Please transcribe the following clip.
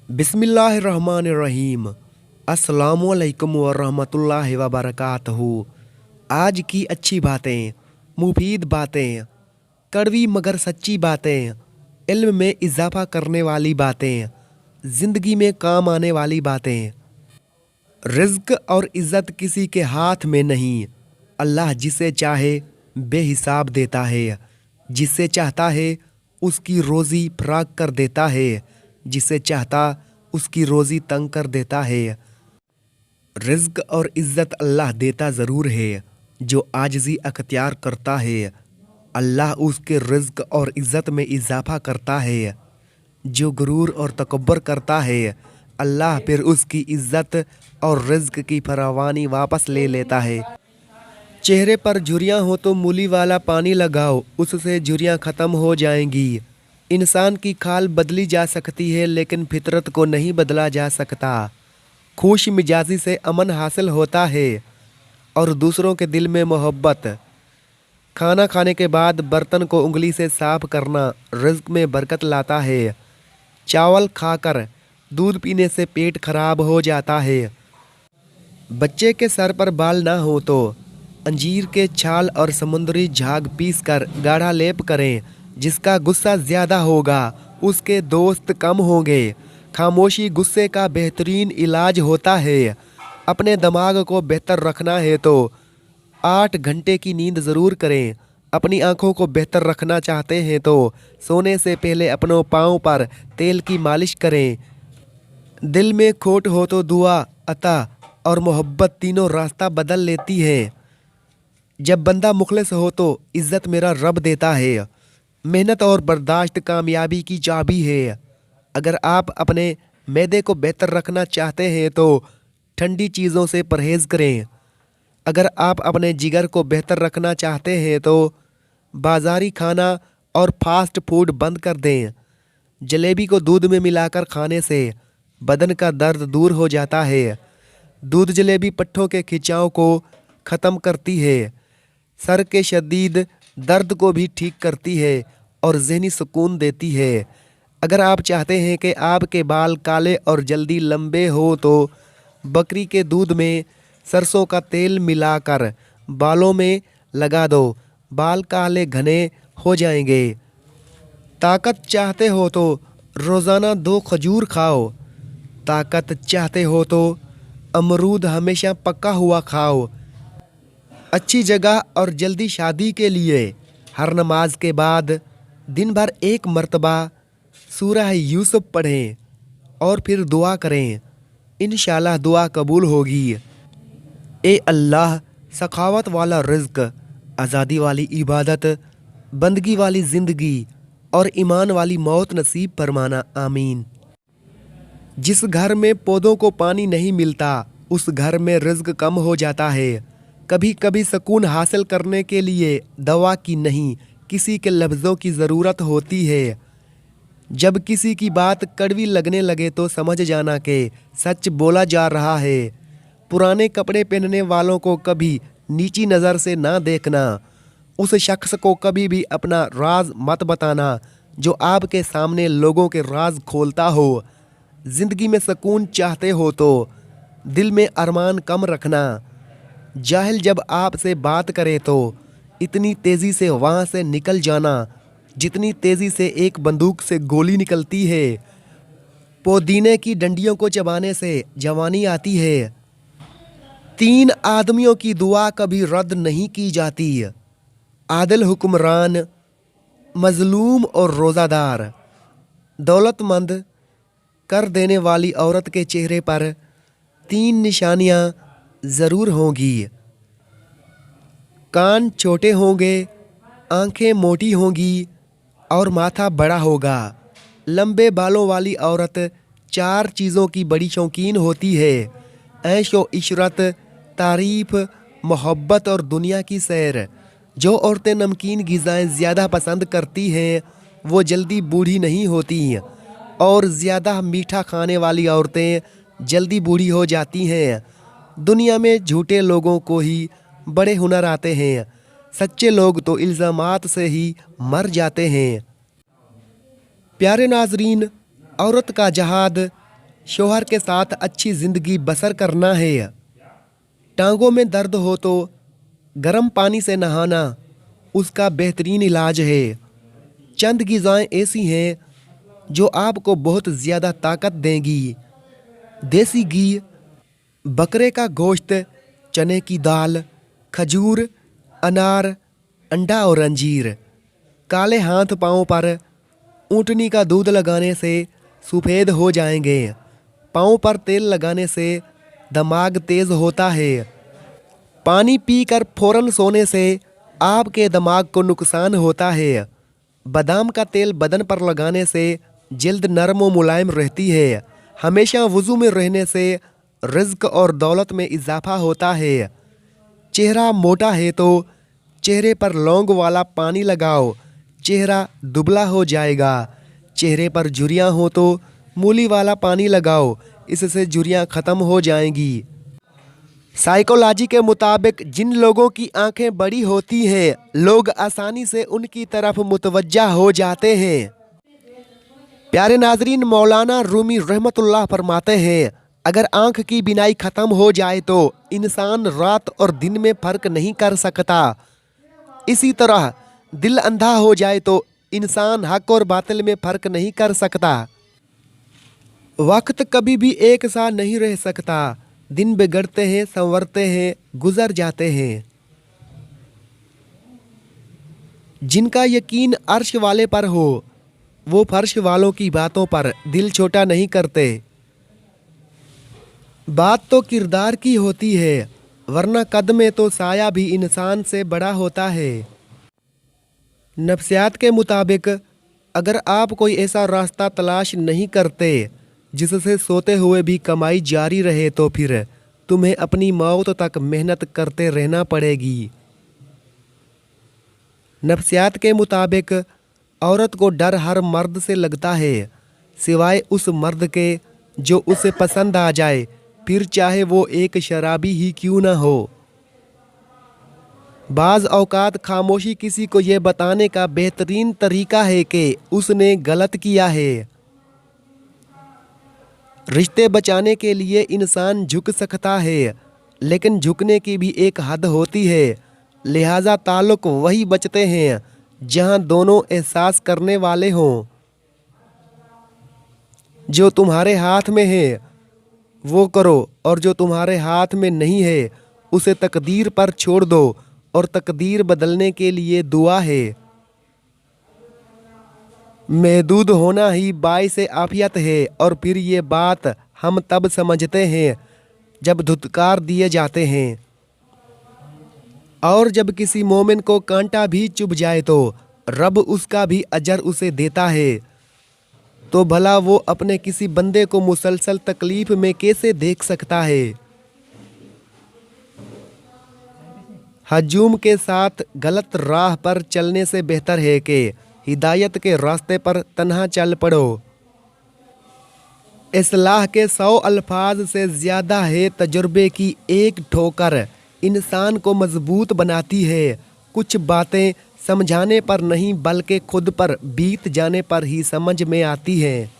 बिस्मिल्लाहिर्रहमानिर्रहीम। अस्सलामुअलैकुम वरहमतुल्लाहि वबरकातहू। आज की अच्छी बातें, मुफीद बातें, कड़वी मगर सच्ची बातें, इल्म में इजाफा करने वाली बातें, ज़िंदगी में काम आने वाली बातें। रिज़्क और इज़्ज़त किसी के हाथ में नहीं, अल्लाह जिसे चाहे बेहिसाब देता है। जिसे चाहता है उसकी रोज़ी फराक कर देता है, जिसे चाहता उसकी रोज़ी तंग कर देता है। रिज़्क और इज़्ज़त अल्लाह देता ज़रूर है, जो आजिज़ी अख्तियार करता है अल्लाह उसके रिज़्क और इज़्ज़त में इजाफा करता है। जो गुरूर और तकब्बर करता है अल्लाह फिर उसकी इज़्ज़त और रिज़्क की फरावानी वापस ले लेता है। चेहरे पर झुर्रियाँ हो तो मूली वाला पानी लगाओ, उससे झुर्रियाँ ख़त्म हो जाएंगी। इंसान की खाल बदली जा सकती है लेकिन फितरत को नहीं बदला जा सकता। खुश मिजाजी से अमन हासिल होता है और दूसरों के दिल में मोहब्बत। खाना खाने के बाद बर्तन को उंगली से साफ करना रिज़्क में बरकत लाता है। चावल खाकर दूध पीने से पेट खराब हो जाता है। बच्चे के सर पर बाल ना हो तो अंजीर के छाल और समुद्री झाग पीस कर गाढ़ा लेप करें। जिसका गुस्सा ज़्यादा होगा उसके दोस्त कम होंगे। खामोशी गुस्से का बेहतरीन इलाज होता है। अपने दिमाग को बेहतर रखना है तो 8 घंटे की नींद ज़रूर करें। अपनी आँखों को बेहतर रखना चाहते हैं तो सोने से पहले अपनों पाँव पर तेल की मालिश करें। दिल में खोट हो तो दुआ, अता और मोहब्बत तीनों रास्ता बदल लेती है। जब बंदा मुखलिस हो तो इज़्ज़त मेरा रब देता है। मेहनत और बर्दाश्त कामयाबी की चाबी है। अगर आप अपने मैदे को बेहतर रखना चाहते हैं तो ठंडी चीज़ों से परहेज़ करें। अगर आप अपने जिगर को बेहतर रखना चाहते हैं तो बाज़ारी खाना और फास्ट फूड बंद कर दें। जलेबी को दूध में मिलाकर खाने से बदन का दर्द दूर हो जाता है। दूध जलेबी पट्ठों के खिंचाव को ख़त्म करती है, सर के शदीद दर्द को भी ठीक करती है और ज़हनी सुकून देती है। अगर आप चाहते हैं कि आपके बाल काले और जल्दी लंबे हो तो बकरी के दूध में सरसों का तेल मिलाकर बालों में लगा दो, बाल काले घने हो जाएंगे। ताकत चाहते हो तो रोज़ाना 2 खजूर खाओ। ताकत चाहते हो तो अमरूद हमेशा पका हुआ खाओ। अच्छी जगह और जल्दी शादी के लिए हर नमाज के बाद दिन भर 1 मर्तबा सूरह यूसुफ पढ़ें और फिर दुआ करें। इंशाल्लाह दुआ कबूल होगी। ए अल्लाह, सखावत वाला रिज़्क, आज़ादी वाली इबादत, बंदगी वाली ज़िंदगी और ईमान वाली मौत नसीब फरमाना, आमीन। जिस घर में पौधों को पानी नहीं मिलता उस घर में रिज़्क कम हो जाता है। कभी कभी सुकून हासिल करने के लिए दवा की नहीं, किसी के लफ्ज़ों की ज़रूरत होती है। जब किसी की बात कड़वी लगने लगे तो समझ जाना कि सच बोला जा रहा है। पुराने कपड़े पहनने वालों को कभी नीची नज़र से ना देखना। उस शख्स को कभी भी अपना राज मत बताना जो आपके सामने लोगों के राज खोलता हो। ज़िंदगी में सुकून चाहते हो तो दिल में अरमान कम रखना। जाहिल जब आपसे बात करे तो इतनी तेज़ी से वहाँ से निकल जाना जितनी तेज़ी से एक बंदूक से गोली निकलती है। पुदीने की डंडियों को चबाने से जवानी आती है। 3 आदमियों की दुआ कभी रद्द नहीं की जाती, आदिल हुक्मरान, मजलूम और रोज़ादार। दौलतमंद कर देने वाली औरत के चेहरे पर 3 निशानियाँ ज़रूर होंगी। कान छोटे होंगे, आंखें मोटी होंगी और माथा बड़ा होगा। लंबे बालों वाली औरत 4 चीज़ों की बड़ी शौकीन होती है: ऐश व इशरत, तारीफ़, मोहब्बत और दुनिया की सैर। जो औरतें नमकीन ग़िज़ाएँ ज़्यादा पसंद करती हैं वो जल्दी बूढ़ी नहीं होती और ज़्यादा मीठा खाने वाली औरतें जल्दी बूढ़ी हो जाती हैं। दुनिया में झूठे लोगों को ही बड़े हुनर आते हैं, सच्चे लोग तो इल्ज़ामात से ही मर जाते हैं। प्यारे नाजरीन, औरत का जहाद शौहर के साथ अच्छी ज़िंदगी बसर करना है। टांगों में दर्द हो तो गर्म पानी से नहाना उसका बेहतरीन इलाज है। चंद ग़िज़ाएँ ऐसी हैं जो आपको बहुत ज़्यादा ताकत देंगी। देसी घी, बकरे का गोश्त, चने की दाल, खजूर, अनार, अंडा और अंजीर। काले हाथ पाँव पर ऊँटनी का दूध लगाने से सफ़ेद हो जाएंगे। पाँव पर तेल लगाने से दिमाग तेज़ होता है। पानी पीकर फ़ौरन सोने से आपके दिमाग को नुकसान होता है। बादाम का तेल बदन पर लगाने से जल्द नरम और मुलायम रहती है। हमेशा वज़ू में रहने से रिज़्क और दौलत में इजाफ़ा होता है। चेहरा मोटा है तो चेहरे पर लौंग वाला पानी लगाओ, चेहरा दुबला हो जाएगा। चेहरे पर झुर्रियाँ हो तो मूली वाला पानी लगाओ, इससे झुर्रियाँ ख़त्म हो जाएंगी। साइकोलॉजी के मुताबिक जिन लोगों की आंखें बड़ी होती हैं, लोग आसानी से उनकी तरफ मुतवज्जा हो जाते हैं। प्यारे नाजरीन, मौलाना रूमी रहमतुल्लाह फरमाते हैं, अगर आँख की बिनाई ख़त्म हो जाए तो इंसान रात और दिन में फ़र्क नहीं कर सकता। इसी तरह दिल अंधा हो जाए तो इंसान हक और बातिल में फ़र्क नहीं कर सकता। वक्त कभी भी एक सा नहीं रह सकता। दिन बिगड़ते हैं, संवरते हैं, गुजर जाते हैं। जिनका यकीन अर्श वाले पर हो वो फर्श वालों की बातों पर दिल छोटा नहीं करते। बात तो किरदार की होती है, वरना कद में तो साया भी इंसान से बड़ा होता है। नफ्सियात के मुताबिक अगर आप कोई ऐसा रास्ता तलाश नहीं करते जिससे सोते हुए भी कमाई जारी रहे तो फिर तुम्हें अपनी मौत तक मेहनत करते रहना पड़ेगी। नफ्सियात के मुताबिक औरत को डर हर मर्द से लगता है सिवाय उस मर्द के जो उसे पसंद आ जाए, फिर चाहे वो एक शराबी ही क्यों ना हो। बाज़ औकात खामोशी किसी को ये बताने का बेहतरीन तरीका है कि उसने गलत किया है। रिश्ते बचाने के लिए इंसान झुक सकता है, लेकिन झुकने की भी एक हद होती है। लिहाजा ताल्लुक वही बचते हैं जहां दोनों एहसास करने वाले हों। जो तुम्हारे हाथ में है वो करो और जो तुम्हारे हाथ में नहीं है उसे तकदीर पर छोड़ दो, और तकदीर बदलने के लिए दुआ है। महदूद होना ही बाइस आफियत है, और फिर ये बात हम तब समझते हैं जब धुतकार दिए जाते हैं। और जब किसी मोमिन को कांटा भी चुभ जाए तो रब उसका भी अजर उसे देता है। तो भला वो अपने किसी बंदे को मुसलसल तकलीफ में कैसे देख सकता है। हजूम के साथ गलत राह पर चलने से बेहतर है कि हिदायत के रास्ते पर तन्हा चल पड़ो। इस्लाह के 100 अल्फाज से ज़्यादा है तजुर्बे की एक ठोकर इंसान को मजबूत बनाती है। कुछ बातें समझाने पर नहीं बल्कि खुद पर बीत जाने पर ही समझ में आती हैं।